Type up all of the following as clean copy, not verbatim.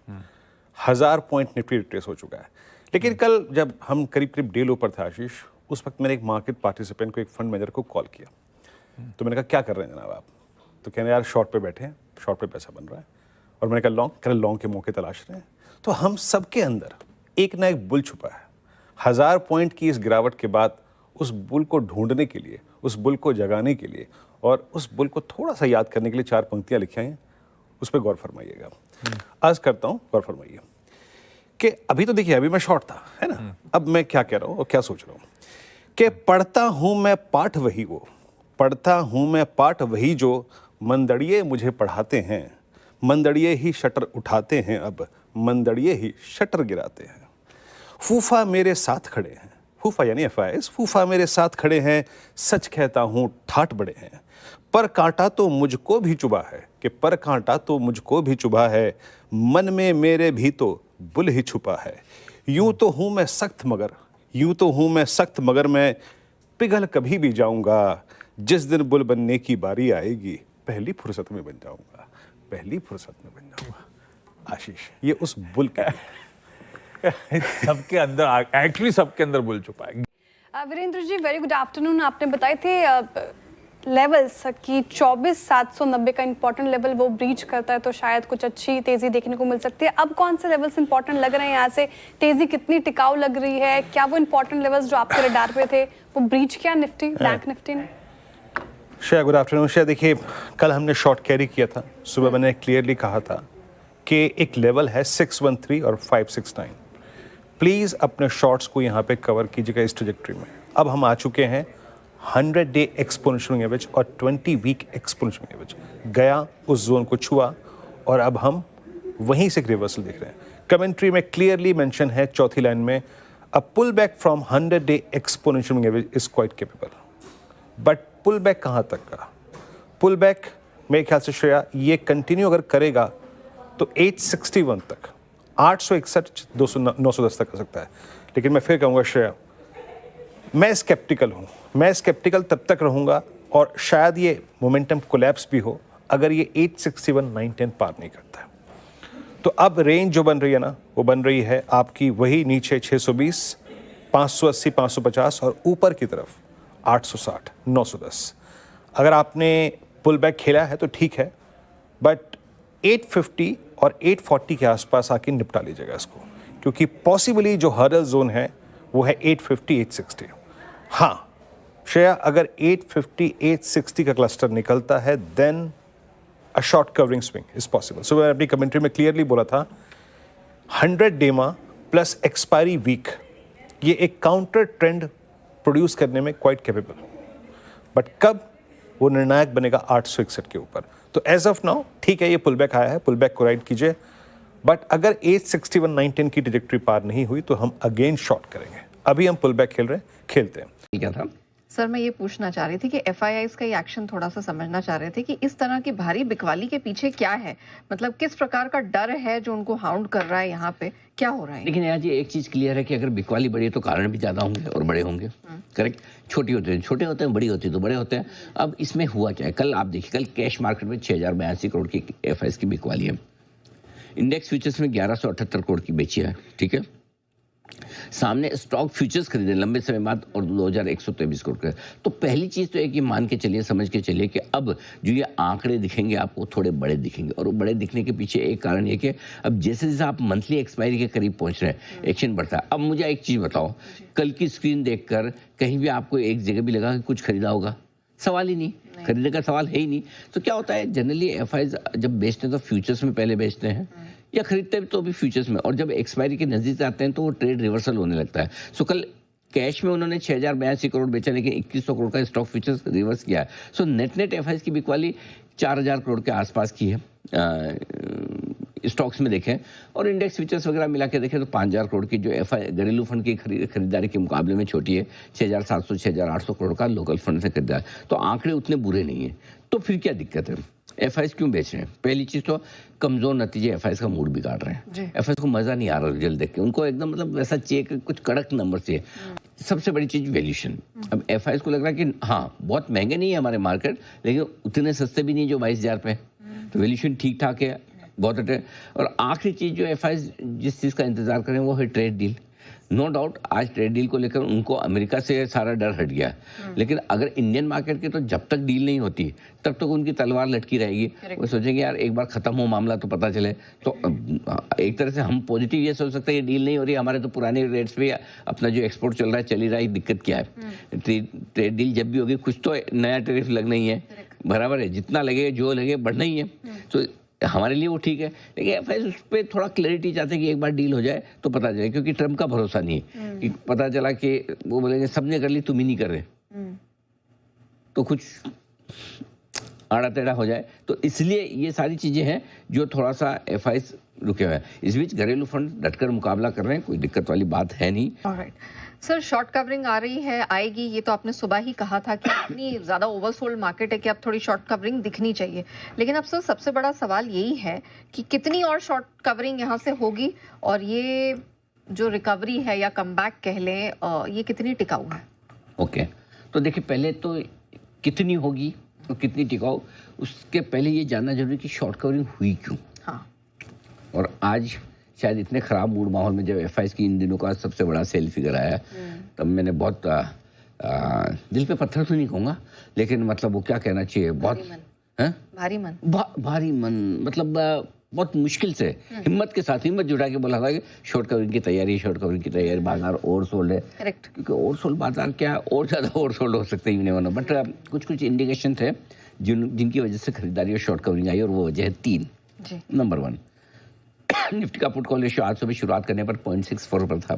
1000 point Nifty retrace हो चुका है। लेकिन कल जब हम करीब करीब डे लो पर थे आशीष, उस वक्त मैंने एक मार्केट पार्टिसिपेंट को, एक फंड मैनेजर को कॉल किया। तो मैंने कहा क्या कर रहे हैं जनाब आप? तो कहने यार शॉर्ट पे बैठे हैं, शॉर्ट पे पैसा बन रहा है। और मैंने कहा लॉन्ग? कह रहे लॉन्ग के मौके तलाश रहे हैं। तो हम सबके अंदर एक ना एक बुल छुपा है। 1000 पॉइंट की इस गिरावट के बाद उस बुल को ढूंढने के लिए, उस बुल को जगाने के लिए और उस बुल को थोड़ा सा याद करने के लिए 4 पंक्तियां लिखी हैं, उस पर गौर फरमाइएगा। आज करता हूं, गौर फरमाइए कि अभी तो देखिए, अभी मैं शॉर्ट था, है ना? अब मैं क्या कह रहा हूं और क्या सोच रहा हूं कि पढ़ता हूं मैं पाठ वही वो, पढ़ता हूं मैं पाठ वही जो मंदड़िए मुझे पढ़ाते हैं, मंदड़िए ही शटर उठाते हैं, अब मंदड़िए ही शटर गिराते हैं। फूफा मेरे साथ खड़े हैं, फूफा यानी FIS, फूफा मेरे साथ खड़े हैं, सच कहता हूं ठाठ बड़े हैं। पर कांटा तो मुझको भी चुभा है, कि पर कांटा तो मुझको भी चुभा है, मन में मेरे भी तो बुल ही छुपा है। यूं तो हूं मैं सख्त मगर, यूं तो हूं मैं सख्त मगर मैं पिघल कभी भी जाऊंगा, जिस दिन बुल बनने की बारी आएगी पहली फुर्सत में बन जाऊंगा, पहली फुर्सत में बन जाऊंगा। आशीष, ये उस बुल का सबके अंदर, एक्चुअली सबके अंदर बुल छुपा है। Virendra ji, very good afternoon. आपने बताए थे लेवल्स कि 24,790 का इंपॉर्टेंट लेवल वो ब्रीच करता है तो शायद कुछ अच्छी तेजी देखने को मिल सकती है। अब कौन से लेवल्स इंपॉर्टेंट लग रहे हैं? यहाँ से तेजी कितनी टिकाऊ लग रही है? क्या वो इंपॉर्टेंट लेवल्स जो आपके रडार पे थे वो ब्रीच किया निफ्टी, बैंक निफ्टी ने? Shreya, good afternoon. श्रेया, देखिए, कल हमने शॉर्ट कैरी किया था। सुबह मैंने क्लियरली कहा था कि एक लेवल है 613 और 569। प्लीज़ अपने शॉर्ट्स को यहाँ पे कवर कीजिएगा इस ट्रैजेक्टरी में। अब हम आ चुके हैं 100 डे एक्सपोनेंशियल एवरेज और 20 वीक एक्सपोनेंशियल एवरेज। गया, उस जोन को छुआ और अब हम वहीं से एक रिवर्सल देख रहे हैं। कमेंट्री में क्लियरली मेंशन है चौथी लाइन में, a pull back from 100 day exponential average is quite capable. But pull back कहाँ तक का? पुल बैक मेरे ख्याल से श्रेया ये कंटिन्यू अगर करेगा तो 861 तक, 861, 200, 910 तक कर सकता है। लेकिन मैं फिर कहूँगा श्रेया, मैं स्केप्टिकल हूँ। मैं स्केप्टिकल तब तक रहूँगा और शायद ये मोमेंटम कोलैप्स भी हो अगर ये 861, 910 पार नहीं करता है। तो अब रेंज जो बन रही है ना, वो बन रही है आपकी वही नीचे 620, 580, 550 और ऊपर की तरफ 860, 910। अगर आपने पुल बैक खेला है तो ठीक है, बट 850 और 840 के आसपास आके निपटा लीजिएगा इसको, क्योंकि पॉसिबली जो हर्डल जोन है वो है 850, 860। हाँ श्रेया, अगर 850, 860 का क्लस्टर निकलता है then a short covering swing is possible. So मैंने अपनी कमेंट्री में क्लियरली बोला था 100 डेमा प्लस एक्सपायरी वीक, ये एक काउंटर ट्रेंड प्रोड्यूस करने में क्वाइट कैपेबल। बट कब वो निर्णायक बनेगा 861 के ऊपर। तो एज ऑफ नाउ ठीक है, ये पुल बैक आया है, पुल बैक को राइड कीजिए। बट अगर 861, 910 की ट्रैजेक्टरी पार नहीं हुई तो हम अगेन शॉर्ट करेंगे। अभी हम पुल बैक खेलते हैं। क्या था सर, मैं ये पूछना चाह रही थी कि FIIs का ये एक्शन थोड़ा सा समझना चाह रहे थे कि इस तरह की भारी बिकवाली के पीछे क्या है, मतलब किस प्रकार का डर है जो उनको हाउंड कर रहा है, यहाँ पे क्या हो रहा है? लेकिन यार जी एक चीज क्लियर है कि अगर बिकवाली बढ़ी है तो कारण भी ज्यादा होंगे और बड़े होंगे। करेक्ट। छोटी होते हैं छोटे होते हैं, बड़ी होती है तो बड़े होते हैं। अब इसमें हुआ क्या है, कल आप देखिए, कल कैश मार्केट में 6082 करोड़ की FIIs की बिकवाली है। इंडेक्स फ्यूचर्स में 1178 करोड़ की बेची है, ठीक है। सामने स्टॉक फ्यूचर्स खरीदे लंबे समय बाद और 2123 करोड़ का। तो पहली चीज तो है कि मान के चलिए, समझ के चलिए कि अब जो ये आंकड़े दिखेंगे आपको थोड़े बड़े दिखेंगे, और वो बड़े दिखने के पीछे एक कारण ये कि अब जैसे जैसे आप मंथली एक्सपायरी के करीब पहुंच रहे हैं, एक्शन बढ़ता है। अब मुझे एक चीज बताओ, कल की स्क्रीन देखकर कहीं भी आपको एक जगह भी लगा कि कुछ खरीदा होगा? सवाल ही नहीं, खरीदने का सवाल है ही नहीं। तो क्या होता है, जनरली FIs जब बेचते हैं तो फ्यूचर्स में पहले बेचते हैं या खरीदते हैं तो भी फ्यूचर्स में, और जब एक्सपायरी के नजदीक आते हैं तो वो ट्रेड रिवर्सल होने लगता है। सो कल कैश में उन्होंने 6082 करोड़ बेचा, लेकिन 2100 करोड़ का स्टॉक फ्यूचर्स रिवर्स किया है। सो नेट FIs की बिकवाली 4000 करोड़ के आसपास की है स्टॉक्स में देखें, और इंडेक्स फ्यूचर्स वगैरह मिला के देखें तो 5000 करोड़ की जो घरेलू फंड की खरीदारी के मुकाबले में छोटी है। 6700, 6800 करोड़ का लोकल फंड से खरीदा है, तो आंकड़े उतने बुरे नहीं है। तो फिर क्या दिक्कत है, FIs क्यों बेच रहे हैं? पहली चीज तो कमजोर नतीजे FIs का मूड बिगाड़ रहे हैं। FIs को मजा नहीं आ रहा रिजल्ट देख के, उनको एकदम मतलब वैसा चाहिए, कुछ कड़क नंबर चाहिए। सबसे बड़ी चीज वैल्यूशन। अब FIs को लग रहा है कि हाँ बहुत महंगे नहीं है हमारे मार्केट, लेकिन उतने सस्ते भी नहीं जो 22,000 पे। तो वैल्यूशन ठीक ठाक है, बहुत अटे। और आखिरी चीज जो एफआईज जिस चीज का इंतजार करें वो है ट्रेड डील। नो डाउट आज ट्रेड डील को लेकर उनको अमेरिका से सारा डर हट गया, लेकिन अगर इंडियन मार्केट की तो जब तक डील नहीं होती तब तक उनकी तलवार लटकी रहेगी। वो सोचेंगे यार एक बार खत्म हो मामला तो पता चले। तो एक तरह से हम पॉजिटिव ये सोच सकते हैं ये डील नहीं हो रही, हमारे तो पुराने रेट्स पे अपना जो एक्सपोर्ट चल रहा है चल ही रहा है, दिक्कत क्या है। ट्रेड डील जब भी होगी कुछ तो नया टैरिफ लगना ही है, बराबर है, जितना लगे जो लगे बढ़ना ही है। तो हमारे लिए वो ठीक है, लेकिन एफआईज उस पर थोड़ा क्लैरिटी चाहते हैं कि एक बार डील हो जाए तो पता चले, क्योंकि ट्रम्प का भरोसा नहीं है कि पता चला कि वो बोलेंगे सबने कर ली तुम ही नहीं कर रहे, तो कुछ आड़ा टेढ़ा हो जाए। तो इसलिए ये सारी चीजें हैं जो थोड़ा सा एफआईज रुके हुए हैं। इस बीच घरेलू फंड डटकर मुकाबला कर रहे हैं, कोई दिक्कत वाली बात है नहीं। ऑलराइट सर, शॉर्ट कवरिंग आ रही है, आएगी, ये तो आपने सुबह ही कहा था कि इतनी ज्यादा ओवरसोल्ड मार्केट है कि अब थोड़ी शॉर्ट कवरिंग दिखनी चाहिए। लेकिन अब सर सबसे बड़ा सवाल यही है कि कितनी और शॉर्ट कवरिंग यहाँ से होगी और ये जो रिकवरी है या कमबैक कह लें ये कितनी टिकाऊ है? ओके, तो देखिए पहले तो कितनी होगी और कितनी टिकाऊ, उसके पहले ये जानना जरूरी कि शॉर्ट कवरिंग हुई क्यों। हाँ, और आज शायद इतने खराब मूड माहौल में जब एफआईज की इन दिनों का सबसे बड़ा सेल फिगर आया तब मैंने बहुत दिल पे पत्थर तो नहीं कहूँगा, लेकिन मतलब वो क्या कहना चाहिए, बहुत भारी मन, भारी मन, मतलब बहुत मुश्किल से हिम्मत के साथ हिम्मत जुटा के बोला था कि शॉर्ट कवरिंग की तैयारी, बाजार ओवर सोल्ड है। करेक्ट, क्योंकि ओवर सोल्ड बाजार क्या और ज़्यादा ओवर सोल्ड हो सकते हैं, बट कुछ इंडिकेशन थे जिनकी वजह से खरीदारी और शॉर्ट कवरिंग आई, और वो वजह है 3। नंबर 1, निफ्टी का पुट कॉल रेशियो आज सुबह शुरुआत करने पर 0.64 पर था।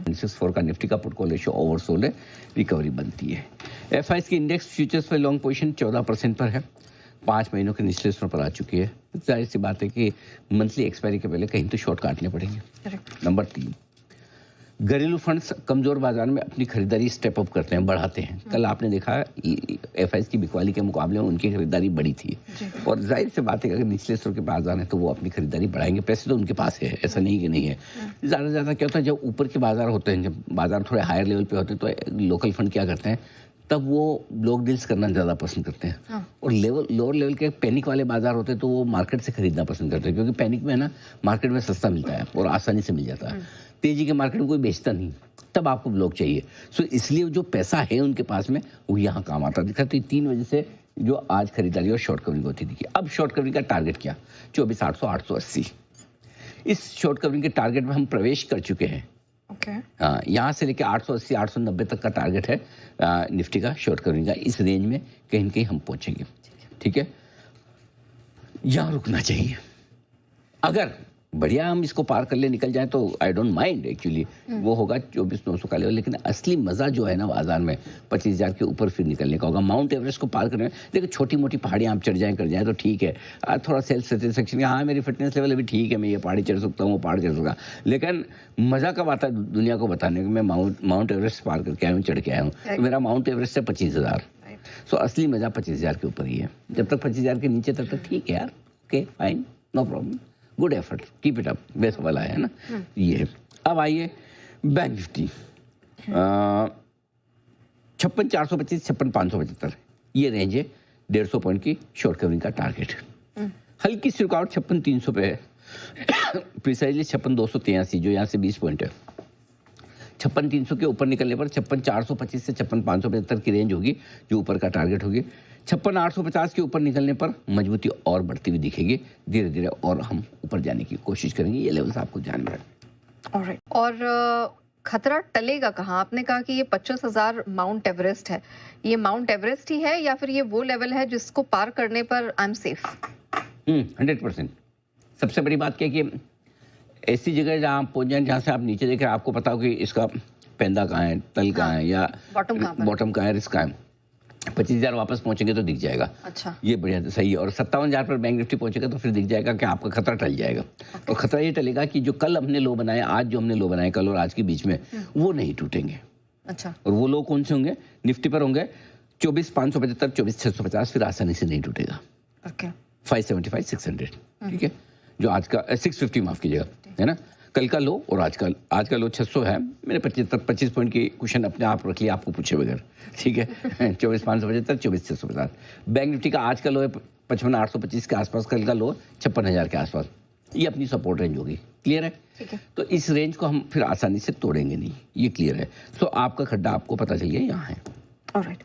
0.64 का निफ्टी का पुट कॉल रेशियो ओवरसोल्ड है, रिकवरी बनती है। एफआईज की इंडेक्स फ्यूचर्स पर लॉन्ग पोजीशन 14% पर है, 5 महीनों के निचले स्तर पर आ चुकी है। जाहिर सी बात है कि मंथली एक्सपायरी के पहले कहीं तो शॉर्ट काटने पड़ेंगे। नंबर 3, घरेलू फंड्स कमजोर बाजार में अपनी खरीदारी स्टेप अप करते हैं, बढ़ाते हैं। कल आपने देखा एफआईज की बिकवाली के मुकाबले में उनकी खरीदारी बढ़ी थी, और जाहिर से बात है कि अगर निचले स्तर के बाजार हैं तो वो अपनी खरीदारी बढ़ाएंगे। पैसे तो उनके पास है, ऐसा नहीं कि नहीं है। ज़्यादा से ज़्यादा क्या होता है, जब ऊपर के बाजार होते हैं, जब बाजार थोड़े हायर लेवल पे होते हैं तो लोकल फंड क्या करते हैं, तब वो ब्लॉक डील्स करना ज़्यादा पसंद करते हैं। और लोअर लेवल के पैनिक वाले बाजार होते हैं तो वो मार्केट से खरीदना पसंद करते हैं, क्योंकि पैनिक में ना मार्केट में सस्ता मिलता है और आसानी से मिल जाता है। तेजी के मार्केट में कोई बेचता नहीं, तब आपको ब्लॉक चाहिए। सो इसलिए जो पैसा है उनके पास में वो यहाँ काम आता दिखा। तो 3 वजह से जो आज खरीदारी और शॉर्ट कवरिंग होती थी। अब शॉर्ट कवरिंग का टारगेट क्या, 24,800 880। इस शॉर्ट कवरिंग के टारगेट में हम प्रवेश कर चुके हैं। हाँ, यहाँ से लेकर 880 890 तक का टारगेट है निफ्टी का शॉर्ट कवरिंग का। इस रेंज में कहीं न कहीं हम पहुंचेंगे, ठीक है। यहाँ रुकना चाहिए, अगर बढ़िया हम इसको पार कर ले निकल जाए तो आई डोंट माइंड एक्चुअली, वो होगा 24,900 का लेवल। लेकिन असली मजा जो है ना बाजार में 25,000 के ऊपर फिर निकलने का होगा। माउंट एवरेस्ट को पार करने में देखो छोटी मोटी पहाड़ियाँ आप चढ़ जाएं कर जाएं तो ठीक है, थोड़ा सेल्फ सेटिस्फेक्शन, हाँ मेरी फिटनेस लेवल अभी ठीक है, मैं ये पहाड़ी चढ़ सकता हूँ, वो पहाड़ चढ़ सकता, लेकिन मजा कब आता है दुनिया को बताने में, मैं माउंट एवरेस्ट पार करके आया हूँ, चढ़ के आया हूँ, तो मेरा माउंट एवरेस्ट है 25,000। सो असली मजा 25,000 के ऊपर ही है। जब तक 25,000 के नीचे तब तक ठीक है यार, okay fine, no problem, good effort, keep it up, best वाला है ना ये है। अब आइए बैंक निफ्टी 56,425 56,575 ये रेंज है। 150 पॉइंट की शॉर्ट कवरिंग का टारगेट। हल्की सी रुकावट 56,300 पे है, प्रिसाइजली 56,283 जो यहाँ से 20 पॉइंट है। 56,300 के ऊपर निकलने पर 56,425 से 56,575 की रेंज होगी जो ऊपर का टारगेट होगी। 56,850 के ऊपर निकलने पर मजबूती और बढ़ती हुई दिखेगी, धीरे धीरे और हम ऊपर जाने की कोशिश करेंगे। ये लेवल्स आपको ध्यान में रखें। और खतरा टलेगा कहाँ? आपने कहा कि ये 25,000 माउंट एवरेस्ट है, ये माउंट एवरेस्ट ही है या फिर ये वो लेवल है जिसको पार करने पर आई एम सेफ? 100%। सबसे बड़ी बात क्या है कि ऐसी जगह जहाँ आप पहुंच जाए जहाँ से आप नीचे देख रहे हैं, आपको पता हो कि इसका पेंदा कहाँ है, तल कहाँ है, या बॉटम कहाँ है, रिस्क कहाँ है। 25,000 वापस पहुंचेंगे तो दिख जाएगा। अच्छा, ये बढ़िया सही है। और 57,000 पर बैंक निफ्टी पहुंचेगा तो फिर दिख जाएगा कि आपका खतरा टल जाएगा। और खतरा ये टलेगा कि जो कल हमने लो बनाए, आज जो हमने लो बनाए कल और आज के बीच में, वो नहीं टूटेंगे। अच्छा, और वो लो कौन से होंगे? निफ्टी पर होंगे 24,575 24,650, फिर आसानी से नहीं टूटेगा। ओके, 575 600, ठीक है, जो आज का 650 माफ कीजिएगा, है ना। कल का लो और आज का लो 600 है। मैंने 25 पॉइंट की क्वेश्चन अपने आप रख लिया आपको पूछे बगैर, ठीक है। 24,575 24,650। बैंक निफ्टी का आज का लो है 55,825 के आसपास, कल का लो 56,000 के आसपास। ये अपनी सपोर्ट रेंज होगी। क्लियर है? ठीक है। तो इस रेंज को हम फिर आसानी से तोड़ेंगे नहीं, ये क्लियर है। तो आपका खड्डा आपको पता चल गया यहाँ है। ऑलराइट।